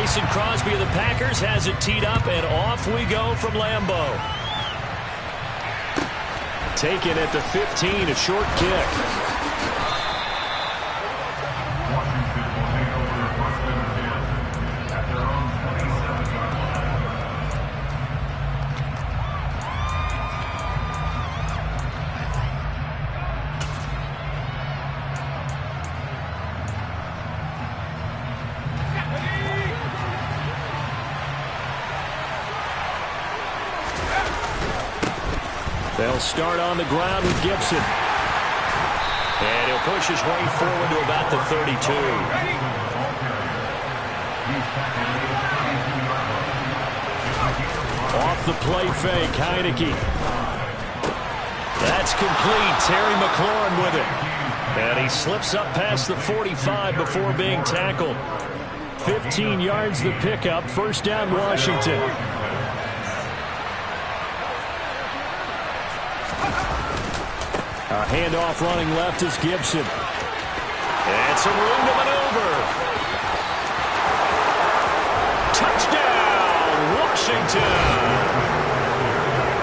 Mason Crosby of the Packers has it teed up, and off we go from Lambeau. Taken at the 15, a short kick. They'll start on the ground with Gibson. And he'll push his way forward to about the 32. Off the play fake, Heineke. That's complete. Terry McLaurin with it. And he slips up past the 45 before being tackled. 15 yards the pickup. First down, Washington. A handoff running left is Gibson. And some room to maneuver. Touchdown, Washington.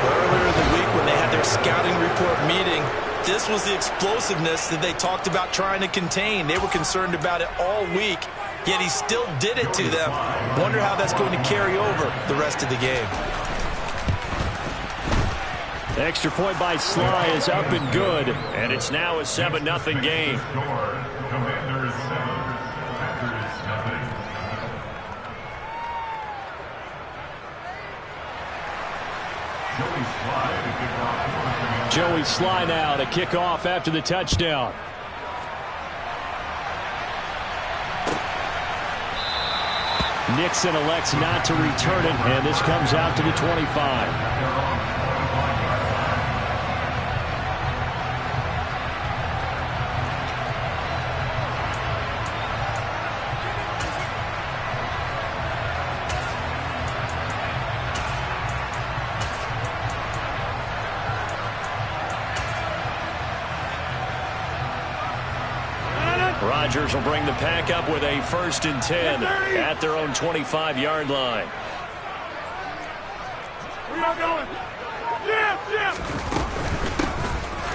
Earlier in the week when they had their scouting report meeting, this was the explosiveness that they talked about trying to contain. They were concerned about it all week, yet he still did it to them. Wonder how that's going to carry over the rest of the game. Extra point by Sly is up and good, and it's now a 7-0 game. Joey Sly now to kick off after the touchdown. Nixon elects not to return it, and this comes out to the 25. Rodgers will bring the pack up with a 1st and 10 at their own 25-yard line.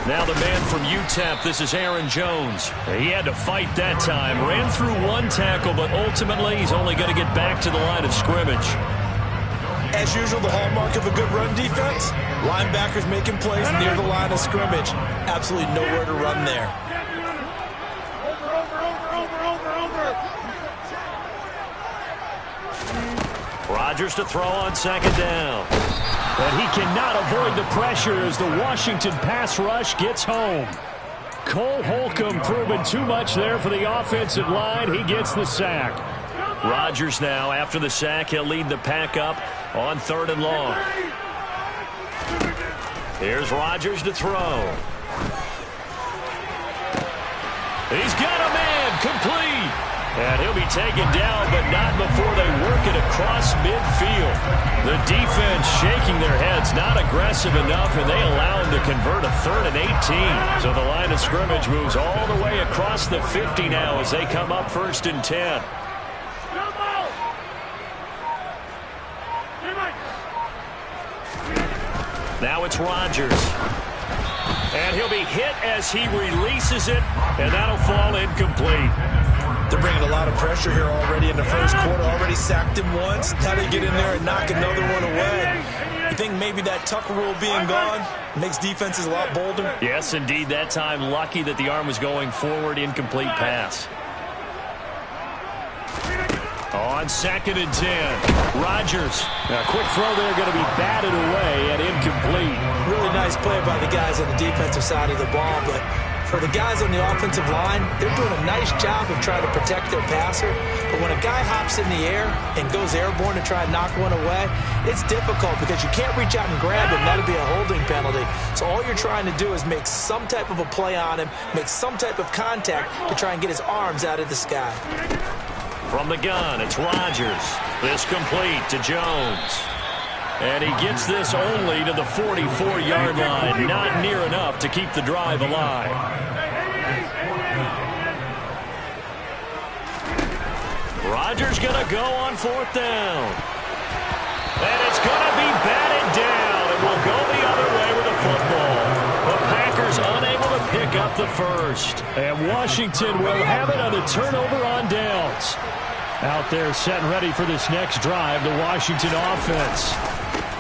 Now the man from UTEP, this is Aaron Jones. He had to fight that time. Ran through one tackle, but ultimately he's only going to get back to the line of scrimmage. As usual, the hallmark of a good run defense, linebackers making plays near the line of scrimmage. Absolutely nowhere to run there. Rodgers to throw on 2nd down. And he cannot avoid the pressure as the Washington pass rush gets home. Cole Holcomb proving too much there for the offensive line. He gets the sack. Rodgers now, after the sack, he'll lead the pack up on 3rd and long. Here's Rodgers to throw. He's got a man, complete. And he'll be taken down, but not before they work it across midfield. The defense shaking their heads, not aggressive enough, and they allow him to convert a 3rd and 18. So the line of scrimmage moves all the way across the 50 now as they come up 1st and 10. Now it's Rodgers. And he'll be hit as he releases it, and that'll fall incomplete. They're bringing a lot of pressure here already in the first quarter. Already sacked him once. Now they get in there and knock another one away. You think maybe that Tucker rule being gone makes defenses a lot bolder? Yes, indeed. That time, lucky that the arm was going forward. Incomplete pass. On 2nd and 10, Rodgers. A quick throw there, going to be batted away and incomplete. Really nice play by the guys on the defensive side of the ball, but for the guys on the offensive line, they're doing a nice job of trying to protect their passer. But when a guy hops in the air and goes airborne to try and knock one away, it's difficult because you can't reach out and grab him. That'd be a holding penalty. So all you're trying to do is make some type of a play on him, make some type of contact to try and get his arms out of the sky. From the gun, it's Rodgers. This complete to Jones. And he gets this only to the 44-yard line. Not near enough to keep the drive alive. Rodgers going to go on 4th down. And it's going to be batted down, and we'll go the other way with the football. The Packers unable to pick up the first. And Washington will have it on the turnover on downs. Out there set and ready for this next drive, the Washington offense.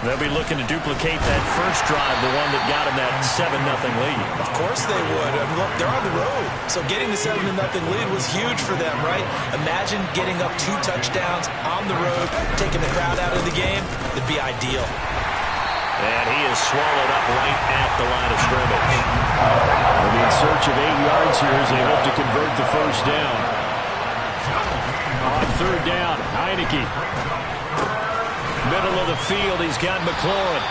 They'll be looking to duplicate that first drive, the one that got them that 7-0 lead. Of course they would. I mean, look, they're on the road. So getting the 7-0 lead was huge for them, right? Imagine getting up 2 touchdowns on the road, taking the crowd out of the game. It'd be ideal. And he is swallowed up right at the line of scrimmage. They'll be in search of 8 yards here as they hope to convert the first down. On 3rd down, Heineke. Middle of the field, he's got McLaurin.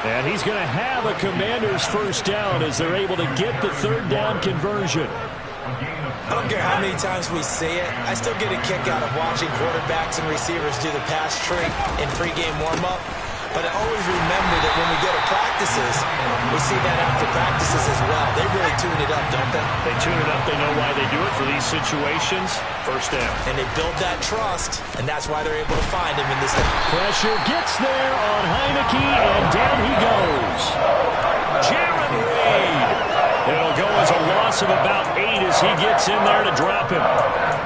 And he's going to have a Commanders first down as they're able to get the 3rd down conversion. I don't care how many times we see it. I still get a kick out of watching quarterbacks and receivers do the pass trick in pregame warm-up. But I always remember that when we go to practices, we see that after practices as well. They really tune it up, don't they? They tune it up. They know why they do it for these situations. First down. And they build that trust, and that's why they're able to find him in this. Pressure gets there on Heineke, and down he goes. Jaron Reed. It'll go as a loss of about 8 as he gets in there to drop him.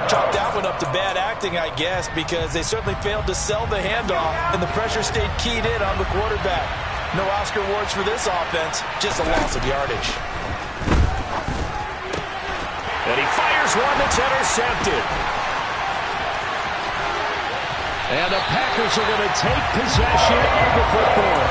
Chalk that one up to bad acting, I guess, because they certainly failed to sell the handoff, and the pressure stayed keyed in on the quarterback. No Oscar awards for this offense, just a loss of yardage. And he fires one that's intercepted. And the Packers are going to take possession of the football.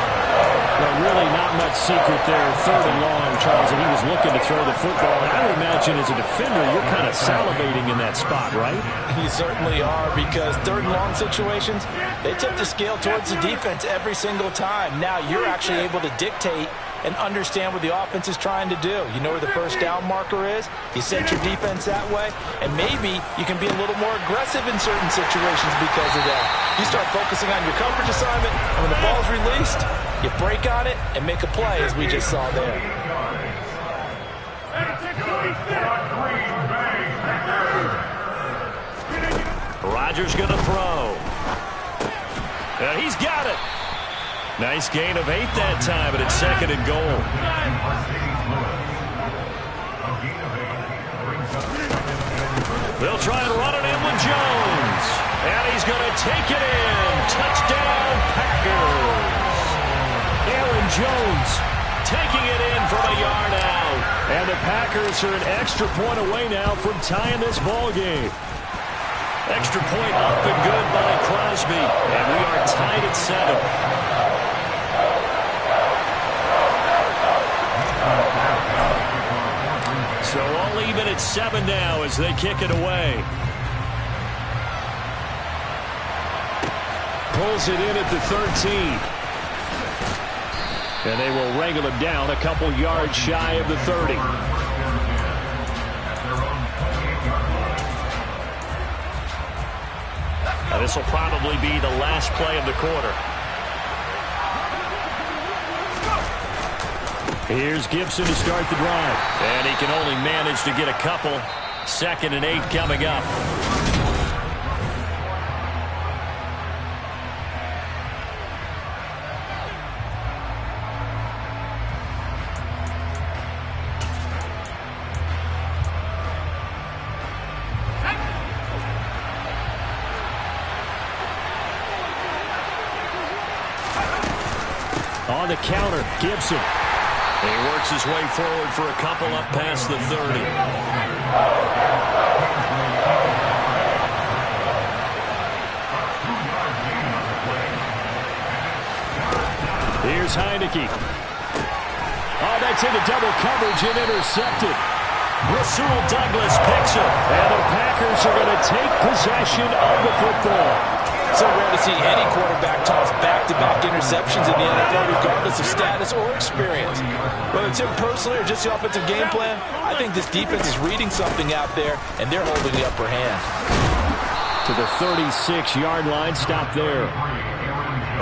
But really not much secret there. 3rd and long, Charles, and he was looking to throw the football. And I would imagine as a defender, you're kind of salivating in that spot, right? You certainly are, because 3rd and long situations, they tip the scale towards the defense every single time. Now you're actually able to dictate and understand what the offense is trying to do. You know where the first down marker is. You set your defense that way, and maybe you can be a little more aggressive in certain situations because of that. You start focusing on your coverage assignment, and when the ball's released, you break on it and make a play, as we just saw there. Rodgers going to throw. And he's got it. Nice gain of 8 that time, but it's 2nd and goal. They'll try and run it in with Jones. And he's going to take it in. Touchdown, Packers. Aaron Jones taking it in from a yard out. And the Packers are an extra point away now from tying this ball game. Extra point up and good by Crosby. And we are tied at 7. So all even at 7 now as they kick it away. Pulls it in at the 13. And they will wrangle him down a couple yards shy of the 30. Now this will probably be the last play of the quarter. Here's Gibson to start the drive. And he can only manage to get a couple. 2nd and 8 coming up. On the counter, Gibson. He works his way forward for a couple up past the 30. Here's Heineke. Oh, that's into double coverage and intercepted. Rasul Douglas picks it. And the Packers are going to take possession of the football. So rare to see any quarterback toss back-to-back interceptions in the NFL, regardless of status or experience. Whether it's him personally or just the offensive game plan, I think this defense is reading something out there, and they're holding the upper hand. To the 36-yard line, stop there.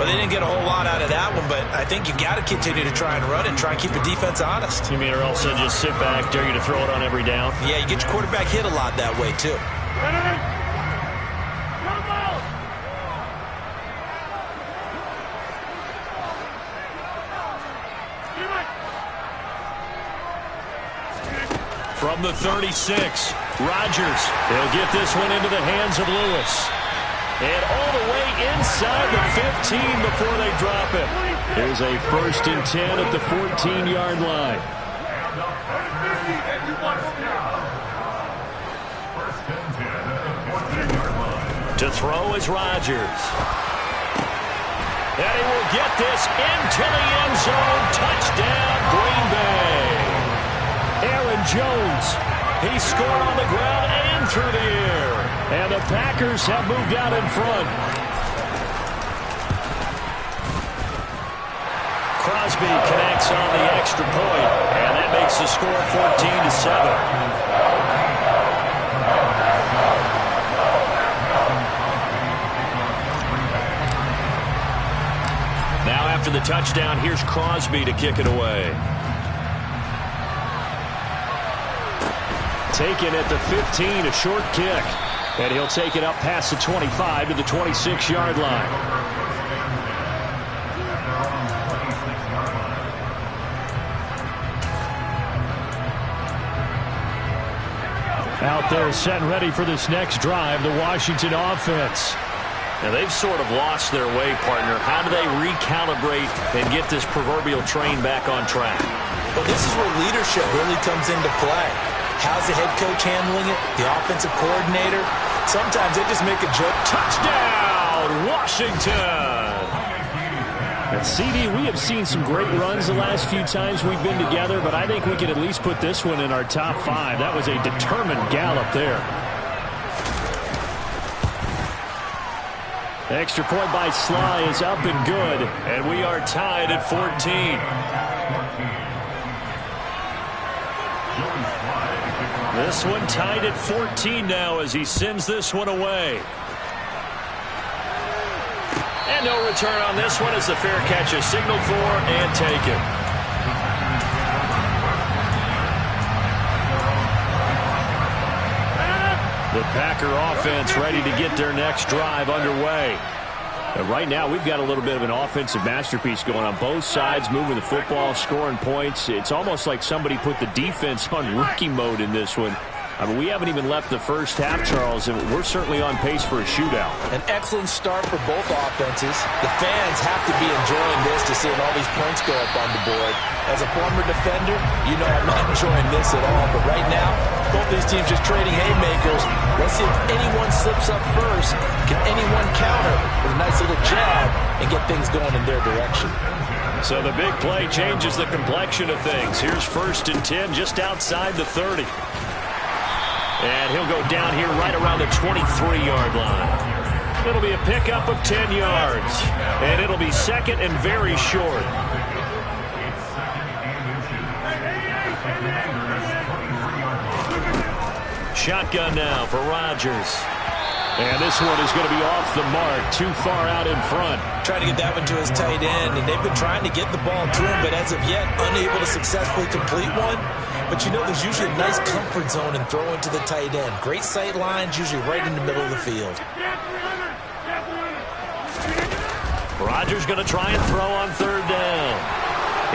Well, they didn't get a whole lot out of that one, but I think you've got to continue to try and run it and try and keep the defense honest. You mean or else they'll just sit back, dare you to throw it on every down? Yeah, you get your quarterback hit a lot that way, too. From the 36, Rodgers. He'll get this one into the hands of Lewis. And all the way inside the 15 before they drop it. Here's a 1st and 10 at the 14-yard line. To throw is Rodgers. And he will get this into the end zone. Touchdown, Green Bay. Aaron Jones. He scored on the ground and through the air. And the Packers have moved out in front. Crosby connects on the extra point. And that makes the score 14-7. Now after the touchdown, here's Crosby to kick it away. Taken at the 15, a short kick. And he'll take it up past the 25 to the 26-yard line. Out there set and ready for this next drive, the Washington offense. Now, they've sort of lost their way, partner. How do they recalibrate and get this proverbial train back on track? Well, this is where leadership really comes into play. How's the head coach handling it? The offensive coordinator? Sometimes they just make a joke. Touchdown, Washington! And CD, we have seen some great runs the last few times we've been together, but I think we could at least put this one in our top 5. That was a determined gallop there. The extra point by Sly is up and good, and we are tied at 14. This one tied at 14 now as he sends this one away. And no return on this one as the fair catch is signaled for and taken. The Packer offense ready to get their next drive underway. And right now, we've got a little bit of an offensive masterpiece going on both sides, moving the football, scoring points. It's almost like somebody put the defense on rookie mode in this one. I mean, we haven't even left the first half, Charles, and we're certainly on pace for a shootout. An excellent start for both offenses. The fans have to be enjoying this to seeing all these points go up on the board. As a former defender, you know I'm not enjoying this at all. But right now, both these teams just trading haymakers. Let's see if anyone slips up first. Can anyone counter with a nice little jab and get things going in their direction? So the big play changes the complexion of things. Here's 1st and 10 just outside the 30. And he'll go down here right around the 23-yard line. It'll be a pickup of 10 yards. And it'll be 2nd and very short. Shotgun now for Rodgers. And this one is going to be off the mark, too far out in front. Trying to get that one to his tight end, and they've been trying to get the ball to him, but as of yet, unable to successfully complete one. But you know, there's usually a nice comfort zone in throwing to the tight end. Great sight lines, usually right in the middle of the field. Rodgers going to try and throw on 3rd down.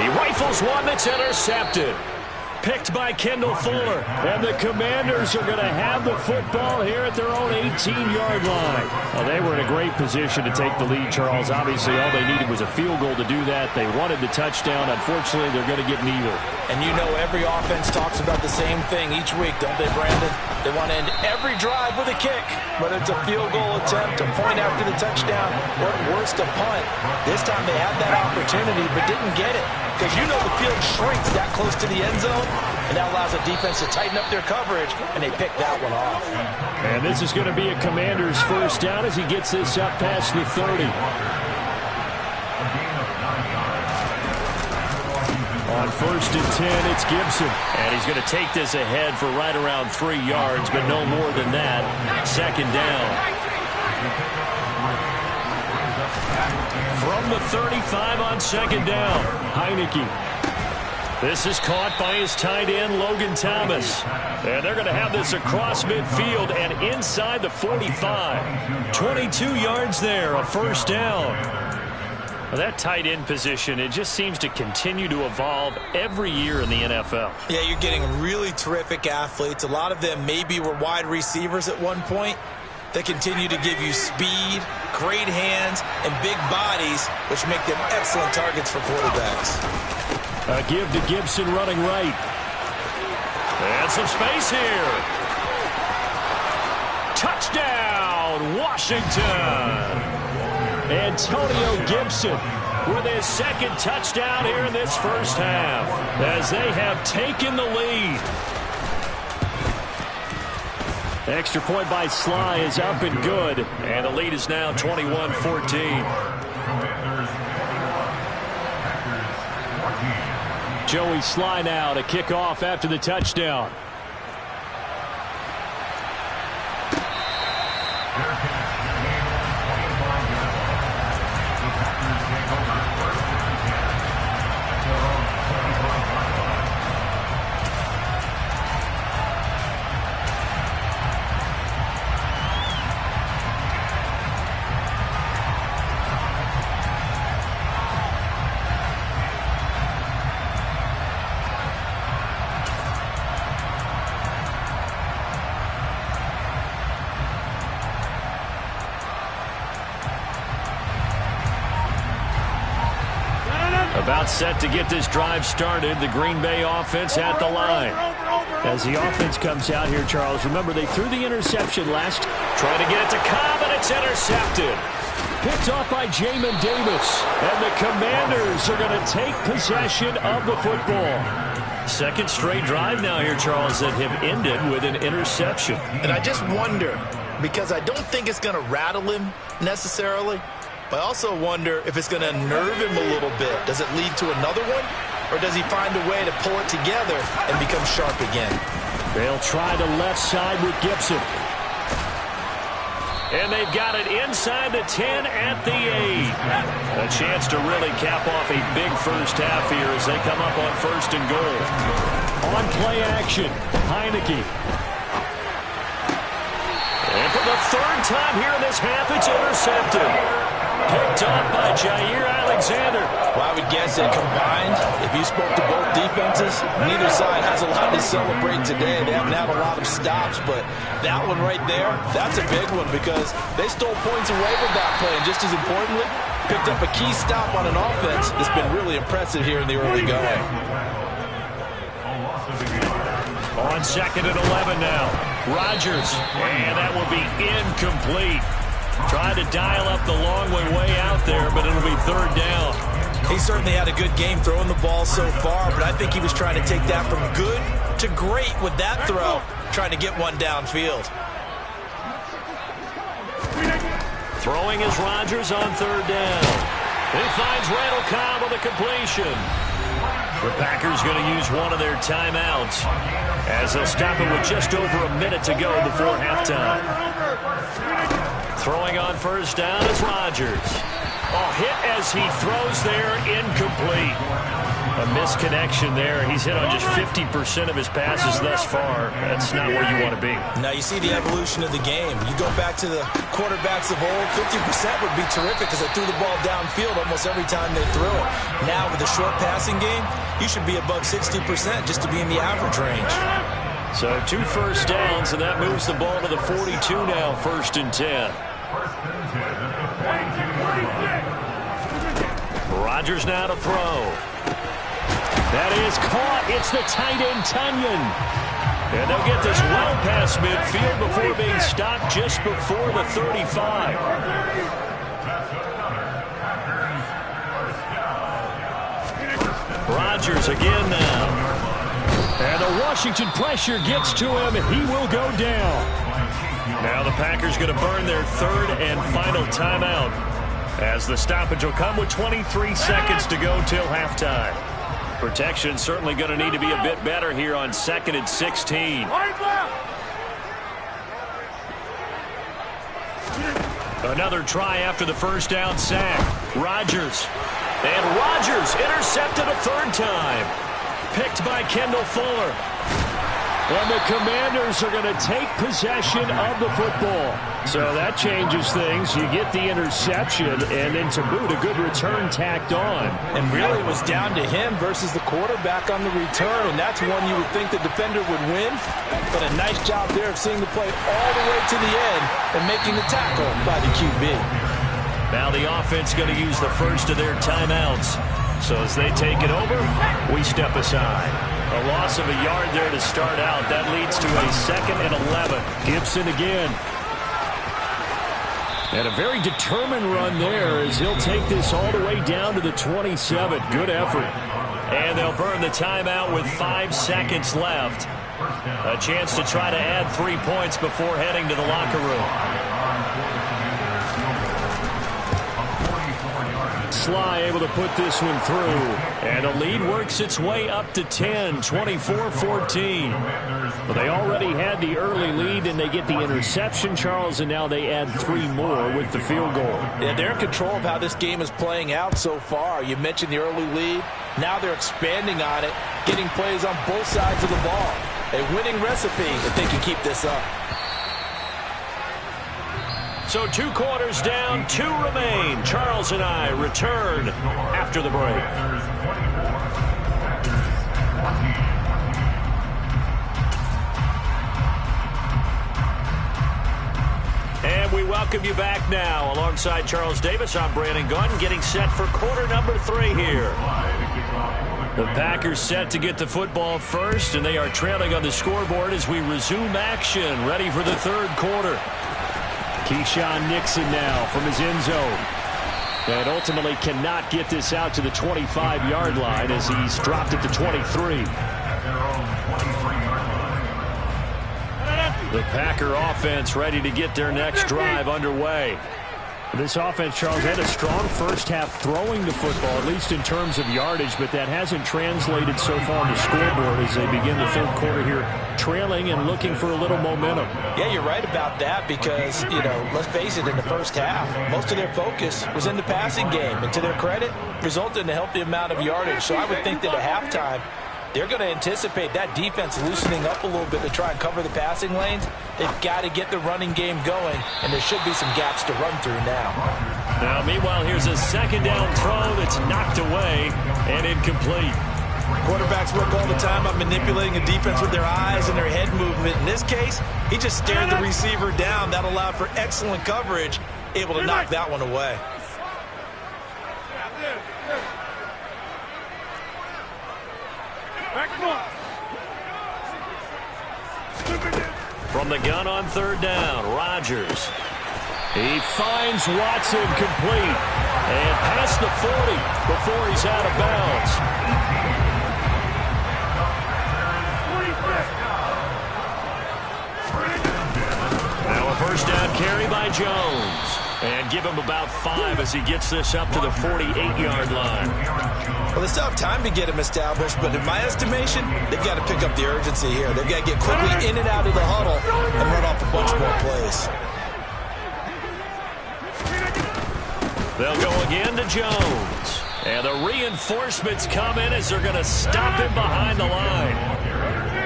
He rifles one that's intercepted. Picked by Kendall Fuller. And the Commanders are going to have the football here at their own 18-yard line. Well, they were in a great position to take the lead, Charles. Obviously, all they needed was a field goal to do that. They wanted the touchdown. Unfortunately, they're going to get neither. And you know every offense talks about the same thing each week, don't they, Brandon? They want to end every drive with a kick, whether it's a field goal attempt, a point after the touchdown, or at worst, a punt. This time they had that opportunity but didn't get it. Because you know the field shrinks that close to the end zone, and that allows the defense to tighten up their coverage, and they pick that one off. And this is going to be a Commander's 1st down as he gets this up past the 30. On 1st and 10, it's Gibson. And he's going to take this ahead for right around 3 yards, but no more than that. 2nd down. From the 35 on 2nd down, Heineke. This is caught by his tight end, Logan Thomas. And they're going to have this across midfield and inside the 45. 22 yards there, a 1st down. Well, that tight end position, it just seems to continue to evolve every year in the NFL. Yeah, you're getting really terrific athletes. A lot of them maybe were wide receivers at one point. They continue to give you speed, great hands, and big bodies, which make them excellent targets for quarterbacks. A give to Gibson running right. And some space here. Touchdown, Washington. Antonio Gibson with his second touchdown here in this first half as they have taken the lead. Extra point by Sly is up and good, and the lead is now 21-14. Joey Sly now to kick off after the touchdown. About set to get this drive started. The Green Bay offense at the line. As the offense comes out here, Charles, remember they threw the interception last. Trying to get it to Cobb, and it's intercepted. Picked off by Jamin Davis. And the Commanders are going to take possession of the football. Second straight drive now here, Charles, that have ended with an interception. And I just wonder, because I don't think it's going to rattle him necessarily, but I also wonder if it's going to nerve him a little bit. Does it lead to another one? Or does he find a way to pull it together and become sharp again? They'll try the left side with Gibson. And they've got it inside the 10 at the 8. A chance to really cap off a big first half here as they come up on first and goal. On play action, Heineke. And for the third time here in this half, it's intercepted. Picked up by Jair Alexander. Well, I would guess that combined, if you spoke to both defenses, neither side has a lot to celebrate today. They haven't had a lot of stops, but that one right there, that's a big one because they stole points away with that play. And just as importantly, picked up a key stop on an offense that's been really impressive here in the early going. On second and 11 now. Rodgers, and that will be incomplete. Tried to dial up the long way out there, but it'll be third down. He certainly had a good game throwing the ball so far, but I think he was trying to take that from good to great with that throw, trying to get one downfield. Throwing is Rodgers on third down. He finds Randall Cobb with a completion. The Packers going to use one of their timeouts as they'll stop it with just over a minute to go before halftime. Throwing on first down is Rodgers. A hit as he throws there, incomplete. A misconnection there. He's hit on just 50% of his passes thus far. That's not where you want to be. Now you see the evolution of the game. You go back to the quarterbacks of old, 50% would be terrific because they threw the ball downfield almost every time they threw it. Now with the short passing game, you should be above 60% just to be in the average range. So 2 first downs, and that moves the ball to the 42 now, first and 10. Rodgers now to throw. That is caught. It's the tight end, Tunyon. And they'll get this well past midfield before being stopped just before the 35. Rodgers again now. And the Washington pressure gets to him. He will go down. Now the Packers going to burn their third and final timeout as the stoppage will come with 23 seconds to go till halftime. Protection certainly going to need to be a bit better here on 2nd and 16. Another try after the first down sack. Rodgers. And Rodgers intercepted a third time. Picked by Kendall Fuller. And the Commanders are going to take possession of the football. So that changes things. You get the interception, and then to boot, a good return tacked on. And really it was down to him versus the quarterback on the return, and that's one you would think the defender would win. But a nice job there of seeing the play all the way to the end and making the tackle by the QB. Now the offense going to use the first of their timeouts. So as they take it over, we step aside. A loss of a yard there to start out. That leads to a 2nd and 11. Gibson again. And a very determined run there as he'll take this all the way down to the 27. Good effort. And they'll burn the timeout with 5 seconds left. A chance to try to add 3 points before heading to the locker room. Sly able to put this one through. And the lead works its way up to 10, 24-14. Well, they already had the early lead, and they get the interception, Charles, and now they add 3 more with the field goal. Yeah, they're in control of how this game is playing out so far. You mentioned the early lead. Now they're expanding on it, getting plays on both sides of the ball. A winning recipe if they can keep this up. So 2 quarters down, 2 remain. Charles and I return after the break. And we welcome you back now. Alongside Charles Davis, I'm Brandon Gunn, getting set for quarter number 3 here. The Packers set to get the football first, and they are trailing on the scoreboard as we resume action, ready for the 3rd quarter. Keyshawn Nixon now from his end zone. And ultimately cannot get this out to the 25-yard line as he's dropped at the 23. The Packer offense ready to get their next drive underway. This offense, Charles, had a strong first half throwing the football, at least in terms of yardage, but that hasn't translated so far on the scoreboard as they begin the 3rd quarter here, trailing and looking for a little momentum. Yeah, you're right about that because, you know, let's face it, in the first half, most of their focus was in the passing game, and to their credit, resulted in a healthy amount of yardage. So I would think that at halftime, they're going to anticipate that defense loosening up a little bit to try and cover the passing lanes. They've got to get the running game going, and there should be some gaps to run through now. Now, meanwhile, here's a 2nd down throw that's knocked away and incomplete. Quarterbacks work all the time on manipulating a defense with their eyes and their head movement. In this case, he just stared the receiver down. That allowed for excellent coverage, able to knock that one away. From the gun on 3rd down, Rodgers. He finds Watson complete. And past the 40 before he's out of bounds. Now a 1st down carry by Jones. And give him about 5 as he gets this up to the 48-yard line. Well, they still have time to get him established, but in my estimation, they've got to pick up the urgency here. They've got to get quickly in and out of the huddle and run off a bunch more plays. They'll go again to Jones. And the reinforcements come in as they're going to stop him behind the line.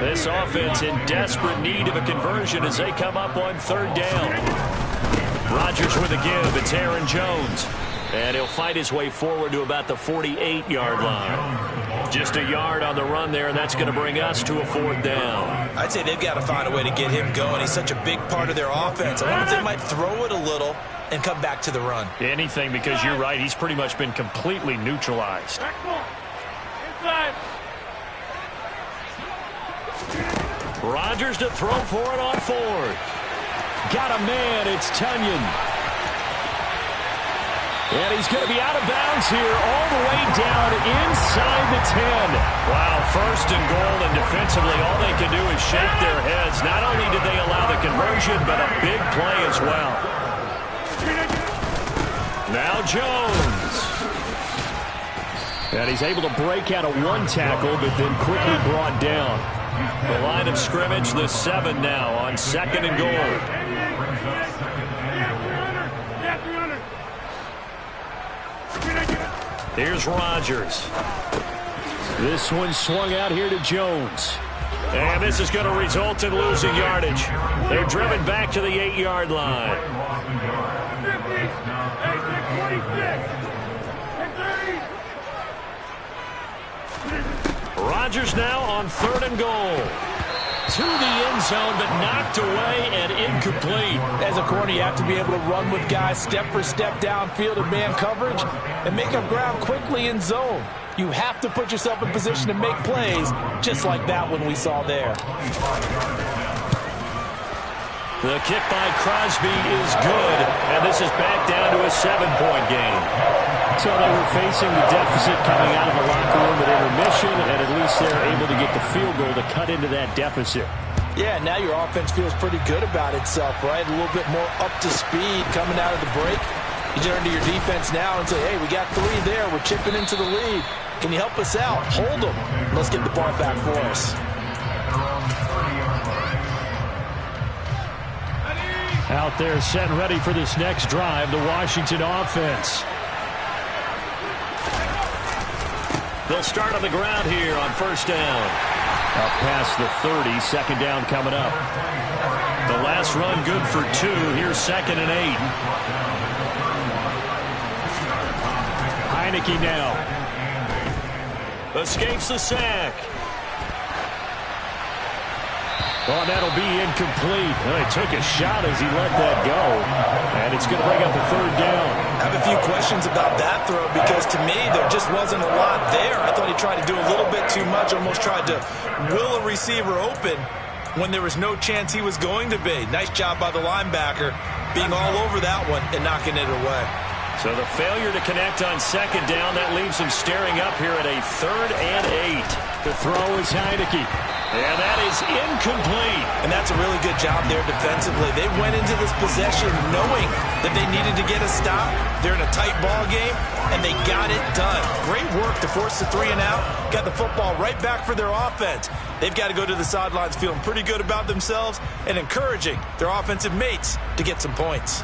This offense in desperate need of a conversion as they come up on 3rd down. Rodgers with a give. It's Aaron Jones. And he'll fight his way forward to about the 48-yard line. Just a yard on the run there, and that's going to bring us to a 4th down. I'd say they've got to find a way to get him going. He's such a big part of their offense. I wonder if they might throw it a little and come back to the run. Anything, because you're right. He's pretty much been completely neutralized. Inside. Rodgers to throw for it on 4th. Got a man. It's Tunyon. And he's going to be out of bounds here all the way down inside the 10. Wow, 1st and goal, and defensively all they can do is shake their heads. Not only did they allow the conversion, but a big play as well. Now Jones. And he's able to break out of 1 tackle, but then quickly brought down. The line of scrimmage, the 7 now on 2nd and goal. Here's Rodgers. This one swung out here to Jones. And this is going to result in losing yardage. They're driven back to the 8-yard line. 26. Rodgers now on 3rd and goal. To the end zone, but knocked away and incomplete. As a corner, you have to be able to run with guys step for step downfield in man coverage and make up ground quickly in zone. You have to put yourself in position to make plays, just like that one we saw there. The kick by Crosby is good, and this is back down to a 7-point game. So they were facing the deficit coming out of the locker room at intermission, and at least they're able to get the field goal to cut into that deficit. Yeah, now your offense feels pretty good about itself, right? A little bit more up to speed coming out of the break. You turn to your defense now and say, hey, we got 3 there. We're chipping into the lead. Can you help us out? Hold them. Let's get the ball back for us. Out there set and ready for this next drive, the Washington offense. They'll start on the ground here on 1st down. Up past the 30, 2nd down coming up. The last run good for 2. Here's 2nd and 8. Heineke now. Escapes the sack. Oh, that'll be incomplete. Oh, he took a shot as he let that go. And it's going to bring up a 3rd down. I have a few questions about that throw because to me there just wasn't a lot there. I thought he tried to do a little bit too much, almost tried to will a receiver open when there was no chance he was going to be. Nice job by the linebacker being all over that one and knocking it away. So the failure to connect on 2nd down, that leaves him staring up here at a 3rd and 8. The throw is Heineke. And that is incomplete. And that's a really good job there defensively. They went into this possession knowing that they needed to get a stop. They're in a tight ball game, and they got it done. Great work to force the 3 and out. Got the football right back for their offense. They've got to go to the sidelines feeling pretty good about themselves and encouraging their offensive mates to get some points.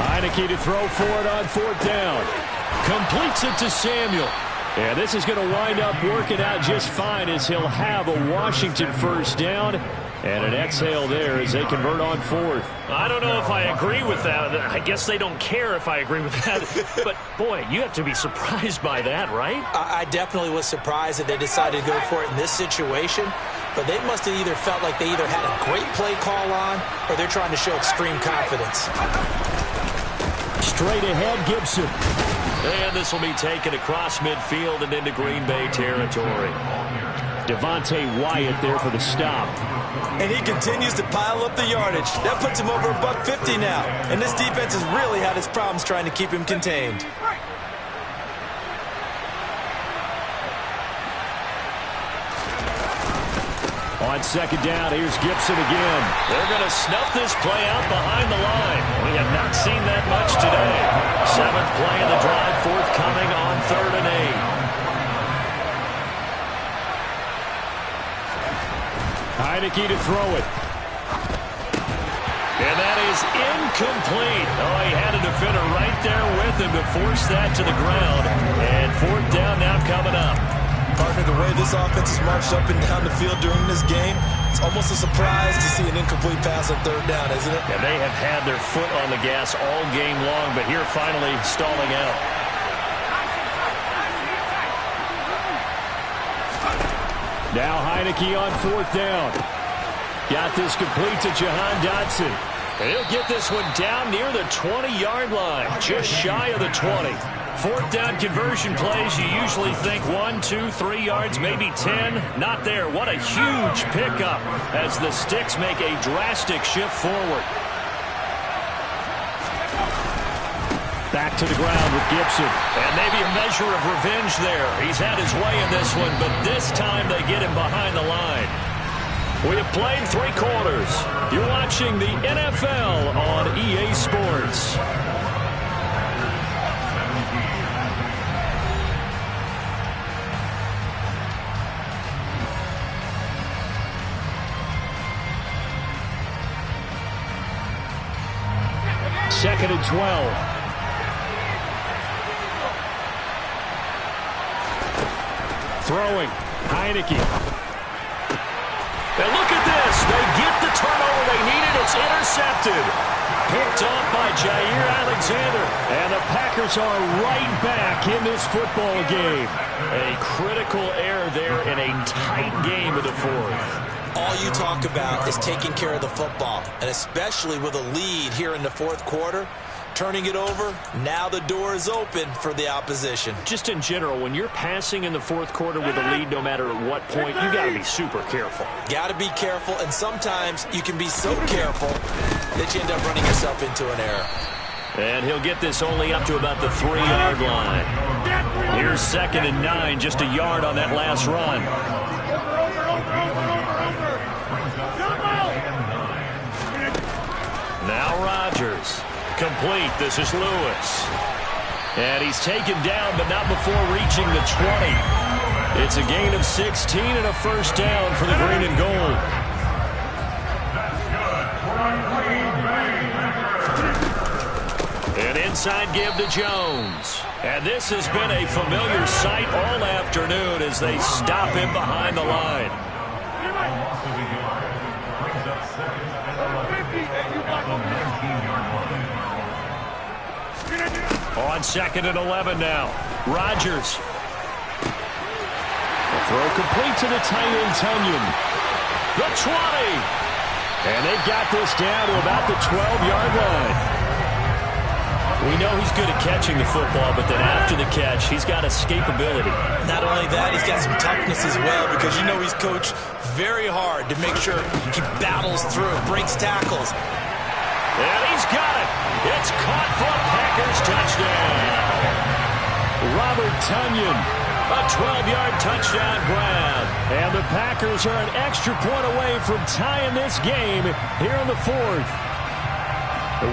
Heineke to throw for it on 4th down. Completes it to Samuel. And this is going to wind up working out just fine as he'll have a Washington 1st down. And an exhale there as they convert on 4th. I don't know if I agree with that. I guess they don't care if I agree with that. But, boy, you have to be surprised by that, right? I definitely was surprised that they decided to go for it in this situation. But they must have either felt like they either had a great play call on or they're trying to show extreme confidence. Straight ahead, Gibson. And this will be taken across midfield and into Green Bay territory. Devontae Wyatt there for the stop. And he continues to pile up the yardage. That puts him over $150 now. And this defense has really had its problems trying to keep him contained. On 2nd down, here's Gibson again. They're going to snuff this play out behind the line. We have not seen that much today. 7th play in the drive, forthcoming on 3rd and 8. Heineke to throw it. And that is incomplete. Oh, he had a defender right there with him to force that to the ground. And 4th down now coming up. Partner, the way this offense has marched up and down the field during this game, it's almost a surprise to see an incomplete pass on 3rd down, isn't it? And they have had their foot on the gas all game long, but here finally stalling out. Now Heineke on 4th down. Got this complete to Jahan Dotson. And he'll get this one down near the 20-yard line, just shy of the 20. 4th down conversion plays, you usually think 1, 2, 3 yards, maybe 10. Not there. What a huge pickup as the Sticks make a drastic shift forward. Back to the ground with Gibson. And maybe a measure of revenge there. He's had his way in this one, but this time they get him behind the line. We have played 3 quarters. You're watching the NFL on EA Sports. 2nd and 12. Throwing. Heineke. And look at this. They get the turnover they needed. It's intercepted. Picked off by Jair Alexander. And the Packers are right back in this football game. A critical error there in a tight game of the fourth. All you talk about is taking care of the football, and especially with a lead here in the fourth quarter, turning it over, now the door is open for the opposition. Just in general, when you're passing in the fourth quarter with a lead, no matter at what point, you got to be super careful. Got to be careful, and sometimes you can be so careful that you end up running yourself into an error. And he'll get this only up to about the 3-yard line. Here's 2nd and 9, just a yard on that last run. Now Rodgers. Complete. This is Lewis. And he's taken down, but not before reaching the 20. It's a gain of 16 and a first down for the green and gold. An inside give to Jones. And this has been a familiar sight all afternoon as they stop him behind the line. On 2nd and 11 now. Rodgers. A throw complete to the tight end, Tunyon. The 20. And they've got this down to about the 12-yard line. We know he's good at catching the football, but then after the catch, he's got escapability. Not only that, he's got some toughness as well, because you know he's coached very hard to make sure he battles through, breaks tackles. And he's got it. It's caught for a Packers touchdown. Robert Tunyon, a 12-yard touchdown grab. And the Packers are an extra point away from tying this game here in the fourth.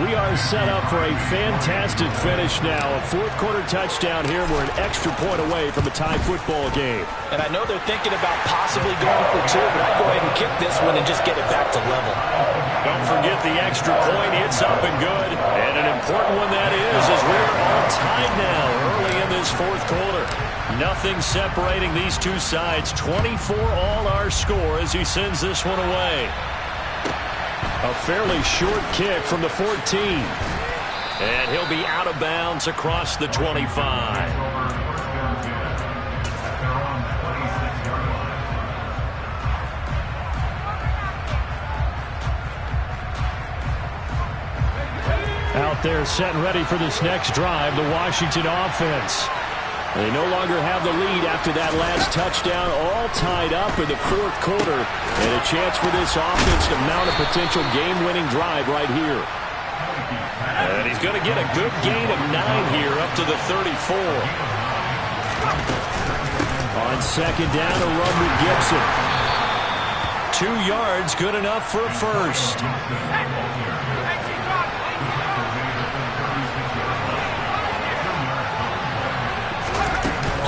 We are set up for a fantastic finish now. A fourth-quarter touchdown here. We're an extra point away from a tie football game. And I know they're thinking about possibly going for 2, but I'd go ahead and kick this one and just get it back to level. Don't forget the extra point. It's up and good. And an important one that is, as we're all tied now early in this fourth quarter. Nothing separating these two sides. 24 all our score as he sends this one away. A fairly short kick from the 14. And he'll be out of bounds across the 25. Out there set and ready for this next drive, the Washington offense. They no longer have the lead after that last touchdown, all tied up in the fourth quarter. And a chance for this offense to mount a potential game-winning drive right here. And he's going to get a good gain of 9 here up to the 34. On 2nd down, a run with Gibson. 2 yards, good enough for a first.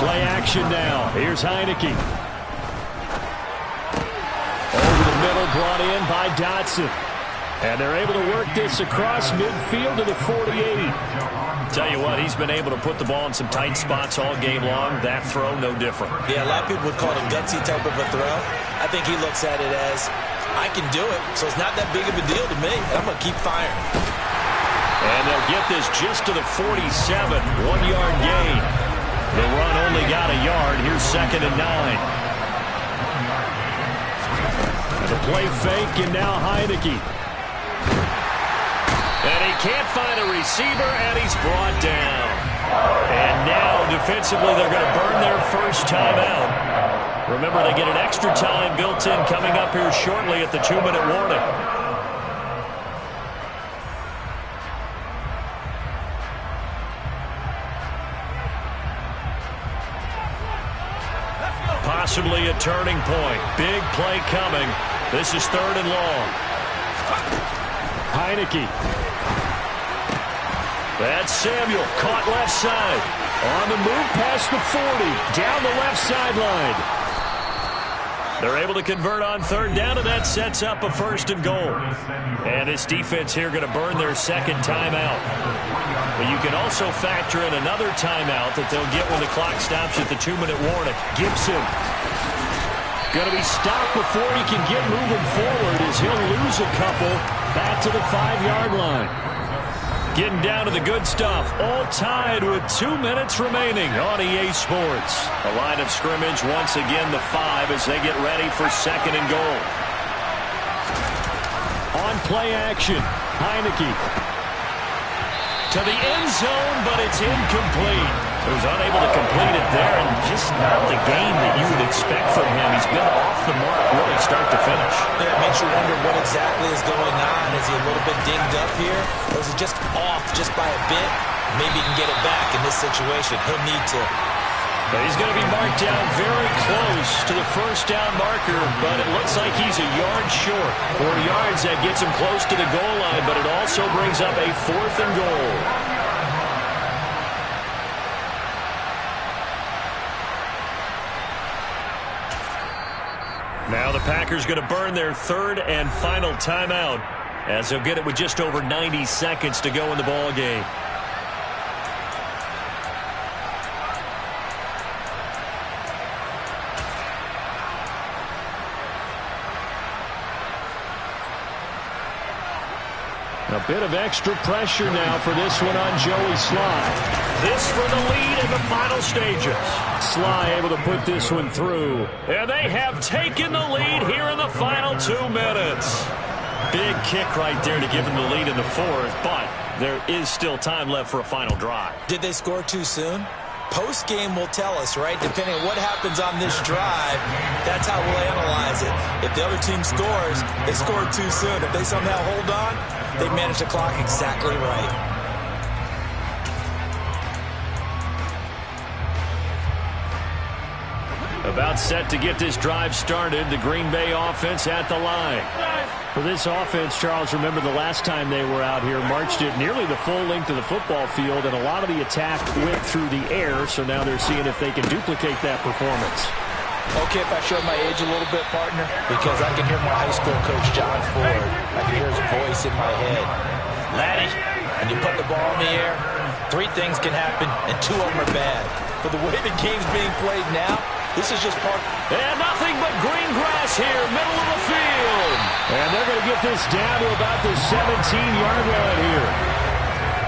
Play action now. Here's Heineke. Over the middle, brought in by Dotson. And they're able to work this across midfield to the 48. Tell you what, he's been able to put the ball in some tight spots all game long. That throw, no different. Yeah, a lot of people would call it a gutsy type of a throw. I think he looks at it as, I can do it, so it's not that big of a deal to me, and I'm going to keep firing. And they'll get this just to the 47, 1-yard gain. The run only got a yard. Here's 2nd and 9. The play fake, and now Heineke. And he can't find a receiver, and he's brought down. And now, defensively, they're going to burn their first timeout. Remember, they get an extra time built in coming up here shortly at the 2-minute warning. Possibly a turning point. Big play coming. This is 3rd and long. Heineke. That's Samuel. Caught left side. On the move past the 40. Down the left sideline. They're able to convert on third down, and that sets up a 1st and goal. And this defense here going to burn their second timeout. But you can also factor in another timeout that they'll get when the clock stops at the 2-minute warning. Gibson going to be stopped before he can get moving forward as he'll lose a couple back to the 5-yard line. Getting down to the good stuff, all tied with 2 minutes remaining on EA Sports. A line of scrimmage, once again the 5 as they get ready for 2nd and goal. On play action, Heineke to the end zone, but it's incomplete. He was unable to complete it there, and just not the game that you would expect from him. He's been off the mark really start to finish. Yeah, it makes you wonder what exactly is going on. Is he a little bit dinged up here, or is it just off just by a bit? Maybe he can get it back in this situation. He'll need to. But he's going to be marked down very close to the 1st down marker, but it looks like he's a yard short. 4 yards, that gets him close to the goal line, but it also brings up a 4th and goal. Now the Packers going to burn their 3rd and final timeout as they'll get it with just over 90 seconds to go in the ball game. A bit of extra pressure now for this one on Joey Sly. This for the lead in the final stages. Sly able to put this one through. And they have taken the lead here in the final 2 minutes. Big kick right there to give them the lead in the 4th, but there is still time left for a final drive. Did they score too soon? Post-game will tell us, right? Depending on what happens on this drive, that's how we'll analyze it. If the other team scores, they scored too soon. If they somehow hold on, they manage the clock exactly right. About set to get this drive started, the Green Bay offense at the line. For this offense, Charles, remember the last time they were out here, marched it nearly the full length of the football field, and a lot of the attack went through the air, so now they're seeing if they can duplicate that performance. Okay, if I show my age a little bit, partner, because I can hear my high school coach, John Ford. I can hear his voice in my head. Laddie, when you put the ball in the air, 3 things can happen, and 2 of them are bad. But the way the game's being played now, this is just part. And nothing but green grass here, middle of the field. And they're going to get this down to about the 17-yard line here.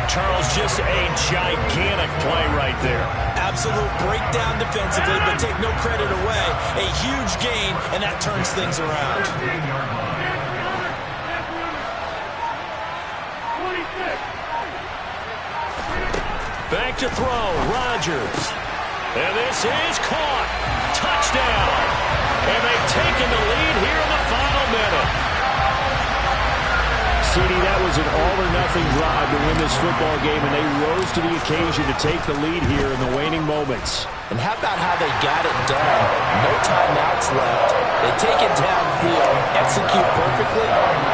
Charles, just a gigantic play right there. Absolute breakdown defensively, but take no credit away. A huge gain, and that turns things around. Back to throw, Rodgers. And this is caught. Touchdown. And they've taken the lead here in the final minute. CD, that was an all-or-nothing drive to win this football game, and they rose to the occasion to take the lead here in the waning moments. And how about how they got it done? No timeouts left. They take it downfield, execute perfectly,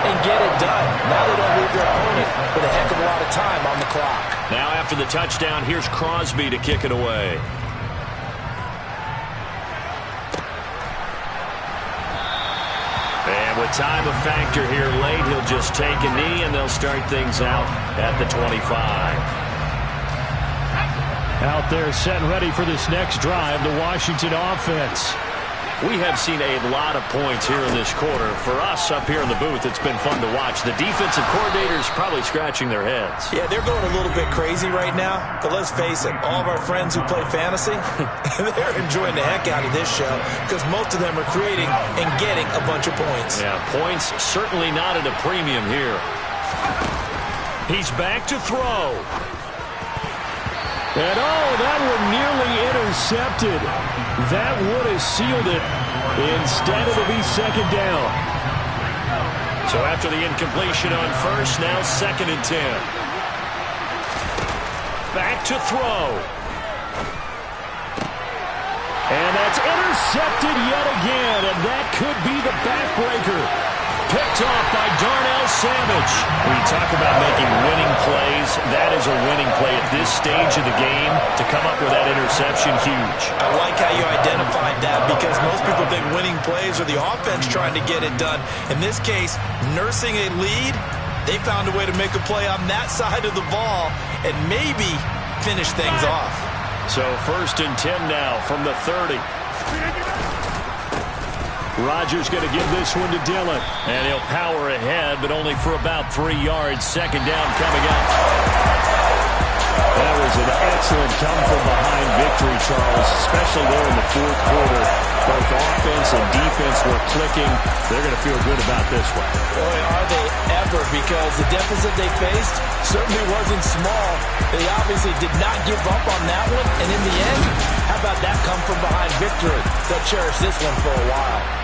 and get it done. Now they don't leave their opponent with a heck of a lot of time on the clock. Now after the touchdown, here's Crosby to kick it away. And with time a factor here late, he'll just take a knee, and they'll start things out at the 25. Out there set ready for this next drive, the Washington offense. We have seen a lot of points here in this quarter. For us up here in the booth, it's been fun to watch. The defensive coordinators probably scratching their heads. Yeah, they're going a little bit crazy right now. But let's face it, all of our friends who play fantasy, they're enjoying the heck out of this show because most of them are creating and getting a bunch of points. Yeah, points certainly not at a premium here. He's back to throw. And that one nearly intercepted. That would have sealed it. Instead, it'll be 2nd down. So after the incompletion on first, now 2nd and 10. Back to throw. And that's intercepted yet again, and that could be the backbreaker. Picked off by Darnell Savage. When you talk about making winning plays, that is a winning play at this stage of the game. To come up with that interception, huge. I like how you identified that because most people think winning plays are the offense trying to get it done. In this case, nursing a lead, they found a way to make a play on that side of the ball and maybe finish things off. So 1st and 10 now from the 30. Rodgers going to give this one to Dillon. And he'll power ahead, but only for about 3 yards. 2nd down coming up. That was an excellent come-from-behind victory, Charles, especially there in the 4th quarter. Both offense and defense were clicking. They're going to feel good about this one. Boy, are they ever, because the deficit they faced certainly wasn't small. They obviously did not give up on that one, and in the end, how about that come-from-behind victory? They'll cherish this one for a while.